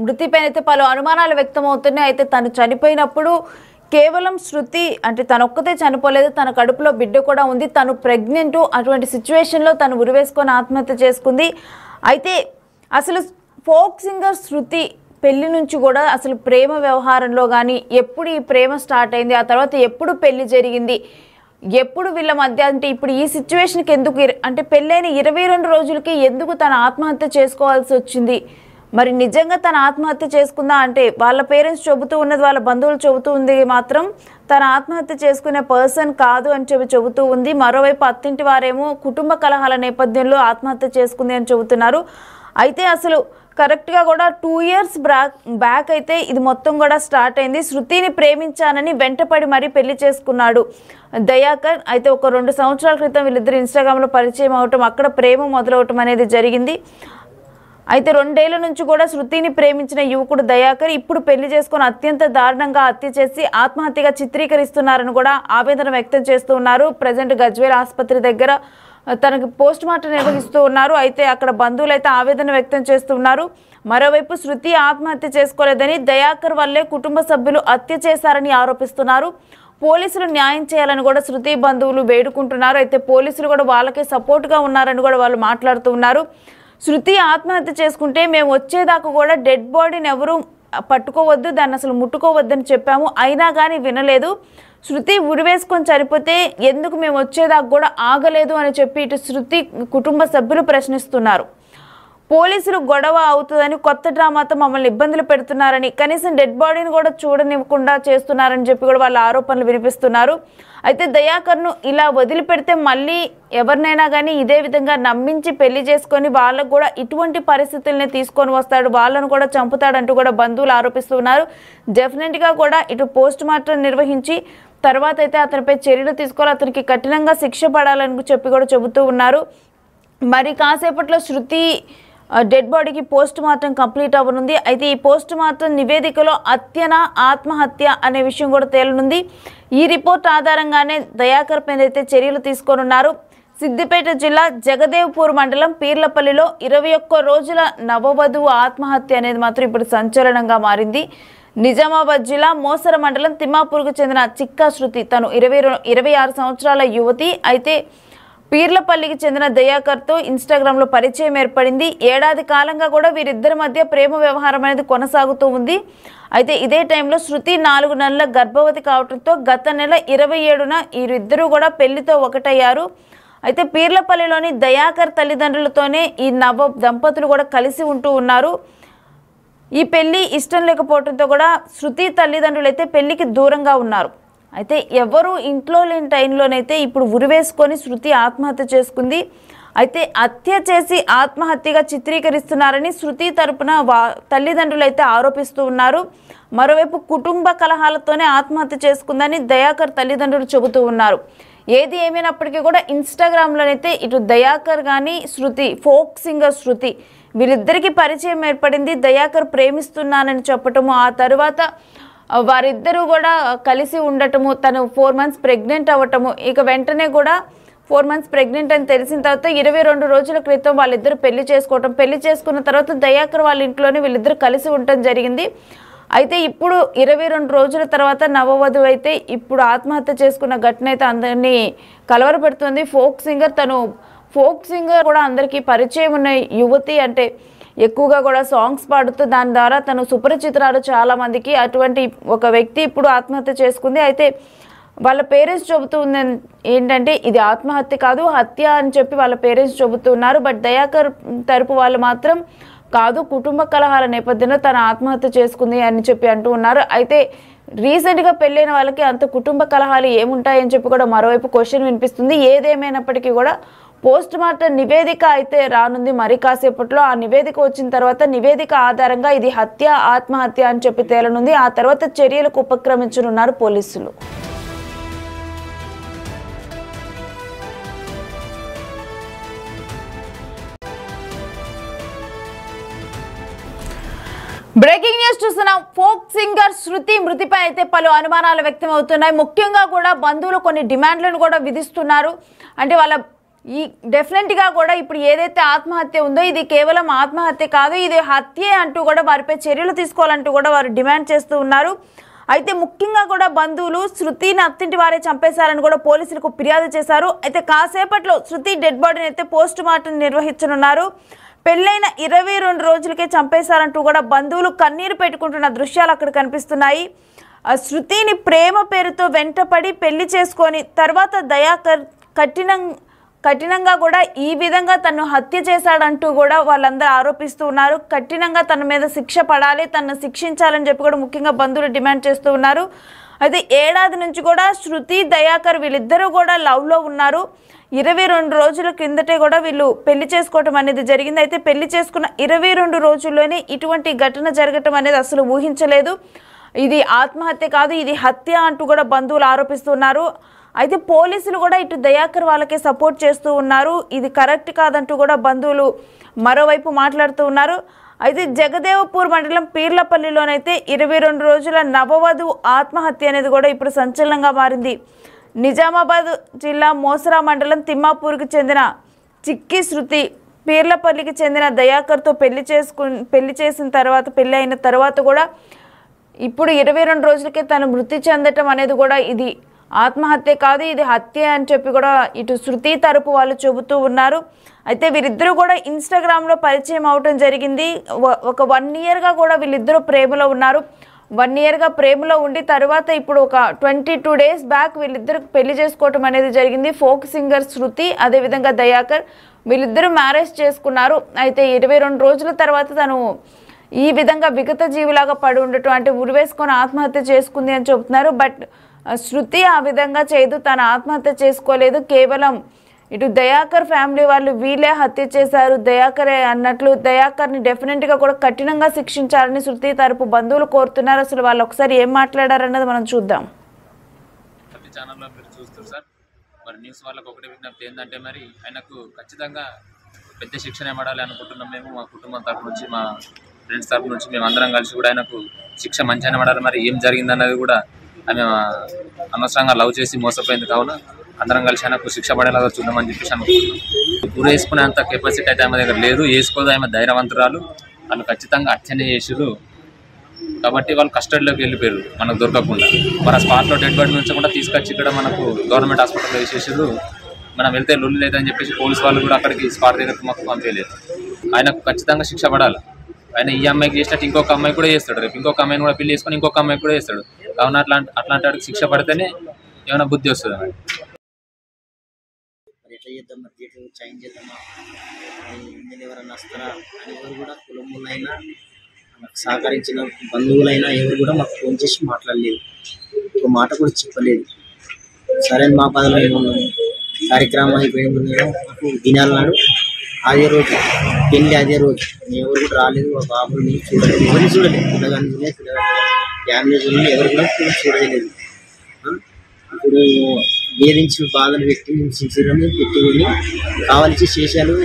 మృతిపైన అయితే పలు అనుమానాలు వ్యక్తమవుతున్నాయి. అయితే తను చనిపోయినప్పుడు కేవలం శృతి అంటే తనొక్కతే చనిపోలేదు, తన కడుపులో బిడ్డ కూడా ఉంది, తను ప్రెగ్నెంట్. అటువంటి సిచ్యువేషన్లో తను ఉరివేసుకొని ఆత్మహత్య చేసుకుంది. అయితే అసలు ఫోక్ సింగర్ శృతి పెళ్లి నుంచి కూడా అసలు ప్రేమ వ్యవహారంలో కానీ ఎప్పుడు ఈ ప్రేమ స్టార్ట్ అయింది, ఆ తర్వాత ఎప్పుడు పెళ్లి జరిగింది, ఎప్పుడు వీళ్ళ మధ్య అంటే ఇప్పుడు ఈ సిచ్యువేషన్కి ఎందుకు అంటే పెళ్ళైన 22 రోజులకి ఎందుకు తన ఆత్మహత్య చేసుకోవాల్సి వచ్చింది? మరి నిజంగా తన ఆత్మహత్య చేసుకుందా అంటే వాళ్ళ పేరెంట్స్ చెబుతూ ఉన్నది, వాళ్ళ బంధువులు చెబుతూ ఉంది మాత్రం తన ఆత్మహత్య చేసుకునే పర్సన్ కాదు అని చెబుతూ ఉంది. మరోవైపు అత్తింటి వారేమో కుటుంబ కలహాల నేపథ్యంలో ఆత్మహత్య చేసుకుంది అని చెబుతున్నారు. అయితే అసలు కరెక్ట్గా కూడా 2 years బ్యాక్ అయితే ఇది మొత్తం కూడా స్టార్ట్ అయింది. శృతిని ప్రేమించానని వెంటపడి మరీ పెళ్లి చేసుకున్నాడు దయాకర్. అయితే ఒక 2 సంవత్సరాల క్రితం వీళ్ళిద్దరు ఇన్స్టాగ్రామ్లో పరిచయం అవటం, అక్కడ ప్రేమ మొదలవటం అనేది జరిగింది. అయితే 2 ఏళ్ల నుంచి కూడా శృతిని ప్రేమించిన యువకుడు దయాకర్ ఇప్పుడు పెళ్లి చేసుకుని అత్యంత దారుణంగా హత్య చేసి ఆత్మహత్యగా చిత్రీకరిస్తున్నారని కూడా ఆవేదన వ్యక్తం చేస్తూ ఉన్నారు. ప్రజెంట్ గజ్వేల్ ఆసుపత్రి దగ్గర తనకు పోస్ట్ మార్టం నిర్వహిస్తూ ఉన్నారు. అయితే అక్కడ బంధువులు అయితే ఆవేదన వ్యక్తం చేస్తున్నారు. మరోవైపు శృతి ఆత్మహత్య చేసుకోలేదని, దయాకర్ వల్లే కుటుంబ సభ్యులు హత్య చేశారని ఆరోపిస్తున్నారు. పోలీసులు న్యాయం చేయాలని కూడా శృతి బంధువులు వేడుకుంటున్నారు. అయితే పోలీసులు కూడా వాళ్ళకే సపోర్ట్గా ఉన్నారని కూడా వాళ్ళు మాట్లాడుతూ ఉన్నారు. శృతి ఆత్మహత్య చేసుకుంటే మేము వచ్చేదాకా కూడా డెడ్ బాడీని ఎవరు పట్టుకోవద్దు, దాన్ని అసలు ముట్టుకోవద్దని చెప్పాము, అయినా కానీ వినలేదు. శృతి ఉరివేసుకొని చనిపోతే ఎందుకు మేము వచ్చేదాకా కూడా ఆగలేదు అని చెప్పి ఇటు శృతి కుటుంబ సభ్యులు ప్రశ్నిస్తున్నారు. పోలీసులు గొడవ అవుతుందని కొత్త డ్రామాతో మమ్మల్ని ఇబ్బందులు పెడుతున్నారని, కనీసం డెడ్ బాడీని కూడా చూడనివ్వకుండా చేస్తున్నారని చెప్పి కూడా వాళ్ళ ఆరోపణలు వినిపిస్తున్నారు. అయితే దయాకర్ను ఇలా వదిలిపెడితే మళ్ళీ ఎవరినైనా కానీ ఇదే విధంగా నమ్మించి పెళ్లి చేసుకొని వాళ్ళకు కూడా ఇటువంటి పరిస్థితుల్ని తీసుకొని వస్తాడు, వాళ్ళను కూడా చంపుతాడంటూ కూడా బంధువులు ఆరోపిస్తున్నారు. డెఫినెట్గా కూడా ఇటు పోస్ట్ మార్టం నిర్వహించి తర్వాత అయితే అతనిపై చర్యలు తీసుకోవాలి, అతనికి కఠినంగా శిక్ష పడాలని చెప్పి కూడా చెబుతూ ఉన్నారు. మరి కాసేపట్లో శృతి డెడ్ బాడీకి పోస్ట్ మార్టం కంప్లీట్ అవ్వనుంది. అయితే ఈ పోస్ట్ మార్టం నివేదికలో హత్యనా ఆత్మహత్య అనే విషయం కూడా తేలనుంది. ఈ రిపోర్ట్ ఆధారంగానే దయాకర్ పైన అయితే చర్యలు తీసుకోనున్నారు. సిద్దిపేట జిల్లా జగదేవ్పూర్ మండలం పీర్లపల్లిలో 21 రోజుల నవవధువు ఆత్మహత్య అనేది మాత్రం ఇప్పుడు సంచలనంగా మారింది. నిజామాబాద్ జిల్లా మోసర మండలం తిమ్మాపూర్కు చెందిన చిక్కా శృతి తను 26 సంవత్సరాల యువతి. అయితే పీర్లపల్లికి చెందిన దయాకర్తో ఇన్స్టాగ్రామ్లో పరిచయం ఏర్పడింది. ఏడాది కాలంగా కూడా వీరిద్దరి మధ్య ప్రేమ వ్యవహారం అనేది కొనసాగుతూ ఉంది. అయితే ఇదే టైంలో శృతి 4 నెలల గర్భవతి కావడంతో గత నెల 27న వీరిద్దరూ కూడా పెళ్లితో ఒకటయ్యారు. అయితే పీర్లపల్లిలోని దయాకర్ తల్లిదండ్రులతోనే ఈ నవ దంపతులు కూడా కలిసి ఉంటూ ఉన్నారు. ఈ పెళ్లి ఇష్టం లేకపోవడంతో కూడా శృతి తల్లిదండ్రులు అయితే పెళ్లికి దూరంగా ఉన్నారు. అయితే ఎవరు ఇంట్లో లేని టైంలోనైతే ఇప్పుడు ఉరివేసుకొని శృతి ఆత్మహత్య చేసుకుంది. అయితే హత్య చేసి ఆత్మహత్యగా చిత్రీకరిస్తున్నారని శృతి తరపున తల్లిదండ్రులు అయితే ఆరోపిస్తూ ఉన్నారు. మరోవైపు కుటుంబ కలహాలతోనే ఆత్మహత్య చేసుకుందని దయాకర్ తల్లిదండ్రులు చెబుతూ ఉన్నారు. ఏది ఏమైనప్పటికీ కూడా ఇన్స్టాగ్రామ్లోనైతే ఇటు దయాకర్ కానీ శృతి ఫోక్ సింగర్ శృతి వీరిద్దరికీ పరిచయం ఏర్పడింది. దయాకర్ ప్రేమిస్తున్నానని చెప్పటము, ఆ తర్వాత వారిద్దరూ కూడా కలిసి ఉండటము, తను 4 months ప్రెగ్నెంట్ అవ్వటము, ఇక వెంటనే కూడా 4 months ప్రెగ్నెంట్ అని తెలిసిన తర్వాత 22 రోజుల క్రితం వాళ్ళిద్దరు పెళ్లి చేసుకోవటం, పెళ్లి చేసుకున్న తర్వాత దయాకర్ వాళ్ళ ఇంట్లోనే వీళ్ళిద్దరు కలిసి ఉండటం జరిగింది. అయితే ఇప్పుడు 22 రోజుల తర్వాత నవవధువు అయితే ఇప్పుడు ఆత్మహత్య చేసుకున్న ఘటన అయితే అందరినీ కలవరపెడుతుంది. తను ఫోక్ సింగర్ కూడా అందరికీ పరిచయం ఉన్న యువతి, అంటే ఎక్కువగా కూడా సాంగ్స్ పాడుతూ దాని ద్వారా తను సుపరిచితురాలు చాలామందికి. అటువంటి ఒక వ్యక్తి ఇప్పుడు ఆత్మహత్య చేసుకుంది. అయితే వాళ్ళ పేరెంట్స్ చెబుతూ ఉంది ఏంటంటే ఇది ఆత్మహత్య కాదు, హత్య అని చెప్పి వాళ్ళ పేరెంట్స్ చెబుతున్నారు. బట్ దయాకర్ తరపు వాళ్ళు మాత్రం కాదు, కుటుంబ కలహాల నేపథ్యంలో తన ఆత్మహత్య చేసుకుంది అని చెప్పి అంటూ ఉన్నారు. అయితే రీసెంట్గా పెళ్ళైన వాళ్ళకి అంత కుటుంబ కలహాలు ఏముంటాయని చెప్పి కూడా మరోవైపు క్వశ్చన్ వినిపిస్తుంది. ఏదేమైనప్పటికీ కూడా పోస్ట్ మార్టం నివేదిక అయితే రానుంది మరి కాసేపట్లో. ఆ నివేదిక వచ్చిన తర్వాత నివేదిక ఆధారంగా ఇది హత్య ఆత్మహత్య అని చెప్పి తేలనుంది. ఆ తర్వాత చర్యలకు ఉపక్రమించనున్నారు పోలీసులు. బ్రేకింగ్ న్యూస్ చూస్తున్నాం. ఫోక్ సింగర్ శృతి మృతిపై అయితే పలు అనుమానాలు వ్యక్తం అవుతున్నాయి. ముఖ్యంగా కూడా బంధువులు కొన్ని డిమాండ్లను కూడా విధిస్తున్నారు. అంటే వాళ్ళ ఈ డెఫినెట్గా కూడా ఇప్పుడు ఏదైతే ఆత్మహత్య ఉందో ఇది కేవలం ఆత్మహత్య కాదు, ఇది హత్యే అంటూ కూడా వారిపై చర్యలు తీసుకోవాలంటూ కూడా వారు డిమాండ్ చేస్తూ ఉన్నారు. అయితే ముఖ్యంగా కూడా బంధువులు శృతిని అత్తింటి వారే చంపేశారని కూడా పోలీసులకు ఫిర్యాదు చేశారు. అయితే కాసేపట్లో శృతి డెడ్ బాడీని అయితే పోస్ట్ మార్టం నిర్వహించనున్నారు. పెళ్ళైన 22 రోజులకే చంపేశారంటూ కూడా బంధువులు కన్నీరు పెట్టుకుంటున్న దృశ్యాలు అక్కడ కనిపిస్తున్నాయి. శృతిని ప్రేమ పేరుతో వెంటపడి పెళ్లి చేసుకొని తర్వాత దయాకర్ కఠినంగా కూడా ఈ విధంగా తను హత్య చేశాడంటూ కూడా వాళ్ళందరూ ఆరోపిస్తూ ఉన్నారు. కఠినంగా తన మీద శిక్ష పడాలి, తనను శిక్షించాలని చెప్పి కూడా ముఖ్యంగా బంధువులు డిమాండ్ చేస్తూ ఉన్నారు. అయితే ఏడాది నుంచి కూడా శృతి దయాకర్ వీళ్ళిద్దరూ కూడా లవ్లో ఉన్నారు. 22 రోజుల క్రిందటే కూడా వీళ్ళు పెళ్లి చేసుకోవటం అనేది జరిగింది. అయితే పెళ్లి చేసుకున్న 22 రోజుల్లోనే ఇటువంటి ఘటన జరగటం అనేది అసలు ఊహించలేదు. ఇది ఆత్మహత్య కాదు, ఇది హత్య అంటూ కూడా బంధువులు ఆరోపిస్తున్నారు. అయితే పోలీసులు కూడా ఇటు దయాకర్ వాళ్ళకే సపోర్ట్ చేస్తూ ఉన్నారు. ఇది కరెక్ట్ కాదంటూ కూడా బంధువులు మరోవైపు మాట్లాడుతూ ఉన్నారు. అయితే జగదేవపూర్ మండలం పీర్లపల్లిలోనైతే 22 రోజుల నవవధువు ఆత్మహత్య అనేది కూడా ఇప్పుడు సంచలనంగా మారింది. నిజామాబాద్ జిల్లా మోసరా మండలం తిమ్మాపూర్కి చెందిన చిక్కి శృతి పీర్లపల్లికి చెందిన దయాకర్తో పెళ్లి చేసిన తర్వాత పెళ్లి అయిన తర్వాత కూడా ఇప్పుడు 22 రోజులకే తను మృతి చెందటం అనేది కూడా ఇది ఆత్మహత్య కాదు, ఇది హత్య అని చెప్పి కూడా ఇటు శృతి తరపు వాళ్ళు చెబుతూ ఉన్నారు. అయితే వీరిద్దరూ కూడా ఇన్స్టాగ్రామ్లో పరిచయం అవటం జరిగింది. ఒక 1 ఇయర్గా కూడా వీళ్ళిద్దరూ ప్రేమలో ఉన్నారు. 1 ఇయర్గా ప్రేమలో ఉండి తర్వాత ఇప్పుడు ఒక 22 డేస్ బ్యాక్ వీళ్ళిద్దరు పెళ్లి చేసుకోవటం అనేది జరిగింది. ఫోక్ సింగర్ శృతి అదేవిధంగా దయాకర్ వీళ్ళిద్దరూ మ్యారేజ్ చేసుకున్నారు. అయితే 22 రోజుల తర్వాత తను ఈ విధంగా విగత జీవిలాగా పడి ఉండటం, అంటే ఉరివేసుకొని ఆత్మహత్య చేసుకుంది అని చెబుతున్నారు. బట్ శృతి ఆ విధంగా చేయదు, తను ఆత్మహత్య చేసుకోలేదు. కేవలం ఇటు దయాకర్ ఫ్యామిలీ వాళ్ళు వీళ్ళే హత్య చేశారు దయాకరే అన్నట్లు దయాకర్ని డెఫినెట్గా కూడా కఠినంగా శిక్షించాలని శృతి తరపు బంధువులు కోరుతున్నారు. అసలు వాళ్ళు ఒకసారి ఏం మాట్లాడారన్నది మనం చూద్దాం. ఛానల్లో మీరు చూస్తారు సార్, మరి న్యూస్ వాళ్ళకి ఒకటే విజ్ఞప్తి ఏంటంటే మరి ఆయనకు ఖచ్చితంగా పెద్ద శిక్షణ పడాలి అనుకుంటున్నాం. మేము మా కుటుంబం తరపు నుంచి, మా ఫ్రెండ్స్ తరపు నుంచి మేము అందరం కలిసి కూడా ఆయనకు శిక్ష మంచిగానే పడాలి. మరి ఏం జరిగిందన్నది కూడా ఆమె అనవసరంగా లవ్ చేసి మోసపోయింది కావున అందరం కలిసి ఆయనకు శిక్ష పడేలాగా చూద్దామని చెప్పేసి అనుకుంటున్నాం. ఊరు వేసుకునేంత కెపాసిటీ అయితే ఆమె దగ్గర లేదు, వేసుకోదు. ఆమె ధైర్యవంతురాలు, వాళ్ళు ఖచ్చితంగా హత్యనే చేసారు కాబట్టి వాళ్ళు కస్టడీలోకి వెళ్ళిపోయారు మనకు దొరకకుండా. మరి ఆ స్పాట్లో డెడ్ బాడీ నుంచి కూడా తీసుకొచ్చి ఇక్కడ మనకు గవర్నమెంట్ హాస్పిటల్లో వేసేసారు. మనం వెళ్తే లొల్లి లేదని చెప్పేసి పోలీసు వాళ్ళు కూడా అక్కడికి స్పాట్ దగ్గరకు మాకు పంపించలేదు. ఆయనకు ఖచ్చితంగా శిక్ష పడాలి. ఆయన ఈ అమ్మాయికి చేసినట్టు ఇంకొక అమ్మాయి కూడా చేస్తాడు, రేపు ఇంకొక అమ్మాయిని కూడా పెళ్లి చేసుకొని ఇంకొక అమ్మాయి కూడా చేస్తాడు. కావున అట్లాంటి వాడికి శిక్ష పడితేనే ఏమైనా బుద్ధి వస్తుంది. ఎట్లా చేద్దాం, మరి థియేటర్ చేంజ్ చేద్దామా, ఇందులో ఎవరైనా వస్తారా అని ఎవరు కూడా కులములైనా నాకు సహకరించిన బంధువులైనా ఎవరు కూడా మాకు ఫోన్ చేసి మాట్లాడలేదు, ఒక మాట కూడా చెప్పలేదు. సరే మా బాధలో ఏమున్నాము, కార్యక్రమం అయిపోయిన మాకు దినాల నాడు అదే రోజు పెళ్ళి, అదే రోజు ఎవరు కూడా రాలేదు. ఆ బాబుని చూడలేదు, ఎవరిని చూడలేదు, పిల్లగాని చూడలేదు, ఫ్యామిలీ చూడలేదు, ఎవరు కూడా చూడలేదు. ఇప్పుడు వేధించి బాధలు పెట్టి సిన్సియర్గా పెట్టి వెళ్ళి కావాల్సి శేషాలు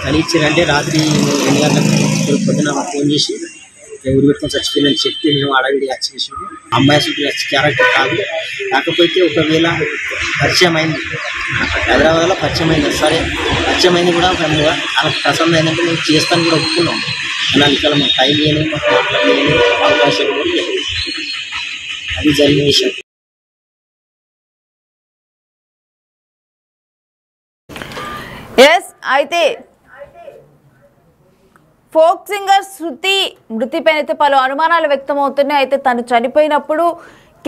కలిగించారంటే రాత్రి 2 గంటలకు పొద్దున ఫోన్ చేసి ఊరు పెట్టుకొని చచ్చిపోయిందని చెప్తే మేము అడవిడి వచ్చేసాము. అమ్మాయి అసలు క్యారెక్టర్ కాదు, కాకపోతే ఒకవేళ పరిచయం అయింది హైదరాబాద్లో పరిచయం అయింది. సరే పరిచయం అయింది కూడా వాళ్ళకి ప్రసన్న అయిందంటే మేము చేస్తాను కూడా ఒప్పుకున్నాం. అలా ఇక్కడ మాకు టైం చేయలేదు, మాకు మాట్లాడలేదు, అవకాశాలు కూడా లేదు. అది జరిగిన విషయం. అయితే ఫోక్ సింగర్ శృతి మృతిపైన అయితే పలు అనుమానాలు వ్యక్తమవుతున్నాయి. అయితే తను చనిపోయినప్పుడు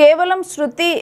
కేవలం శృతి